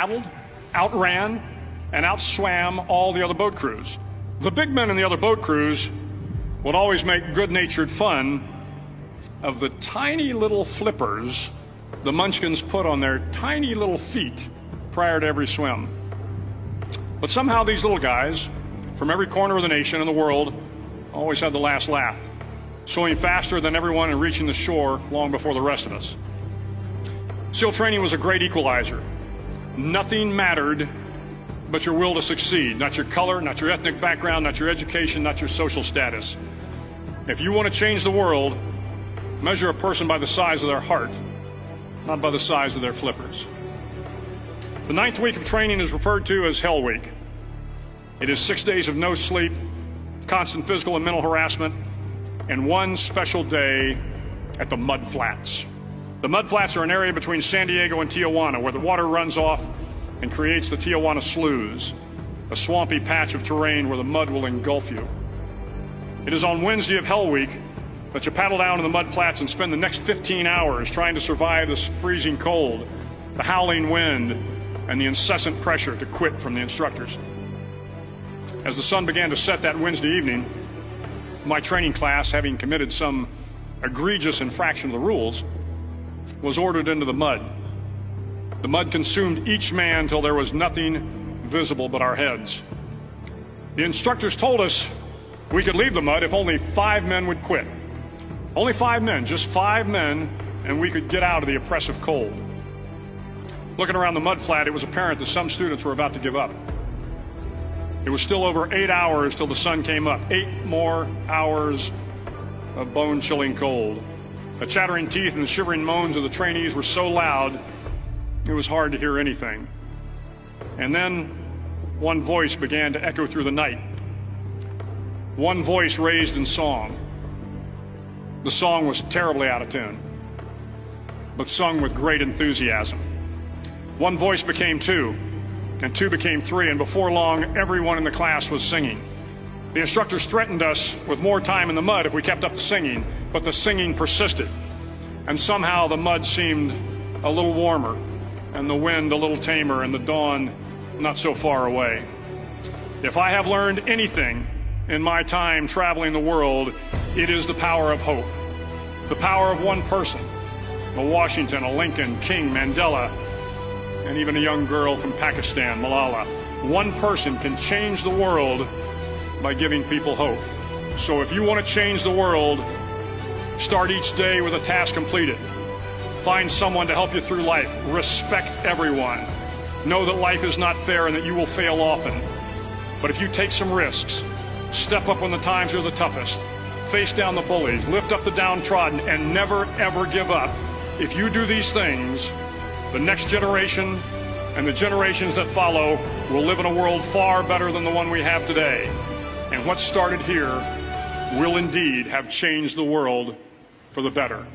battled, outran, and outswam all the other boat crews. The big men in the other boat crews would always make good-natured fun of the tiny little flippers the Munchkins put on their tiny little feet prior to every swim. But somehow these little guys from every corner of the nation and the world always had the last laugh, swimming faster than everyone and reaching the shore long before the rest of us. SEAL training was a great equalizer. Nothing mattered but your will to succeed, not your color, not your ethnic background, not your education, not your social status. If you want to change the world, measure a person by the size of their heart, not by the size of their flippers. The 9th week of training is referred to as Hell Week. It is 6 days of no sleep, constant physical and mental harassment, and one special day at the Mud Flats. The Mud Flats are an area between San Diego and Tijuana where the water runs off and creates the Tijuana Sloughs, a swampy patch of terrain where the mud will engulf you. It is on Wednesday of Hell Week that you paddle down to the Mud Flats and spend the next 15 hours trying to survive the freezing cold, the howling wind, and the incessant pressure to quit from the instructors. As the sun began to set that Wednesday evening, my training class, having committed some egregious infraction of the rules, was ordered into the mud. The mud consumed each man till there was nothing visible but our heads. The instructors told us we could leave the mud if only 5 men would quit. Only 5 men, just 5 men, and we could get out of the oppressive cold. Looking around the mud flat, it was apparent that some students were about to give up. It was still over 8 hours till the sun came up. 8 more hours of bone-chilling cold. The chattering teeth and the shivering moans of the trainees were so loud, it was hard to hear anything. And then one voice began to echo through the night. One voice raised in song. The song was terribly out of tune, but sung with great enthusiasm. One voice became 2, and 2 became 3, and before long, everyone in the class was singing. The instructors threatened us with more time in the mud if we kept up the singing, but the singing persisted. And somehow the mud seemed a little warmer, and the wind a little tamer, and the dawn not so far away. If I have learned anything in my time traveling the world, it is the power of hope. The power of one person, a Washington, a Lincoln, King, Mandela, and even a young girl from Pakistan, Malala. One person can change the world by giving people hope. So if you want to change the world, start each day with a task completed. Find someone to help you through life. Respect everyone. Know that life is not fair and that you will fail often. But if you take some risks, step up when the times are the toughest, face down the bullies, lift up the downtrodden, and never ever give up, if you do these things, the next generation and the generations that follow will live in a world far better than the one we have today. And what started here will indeed have changed the world for the better.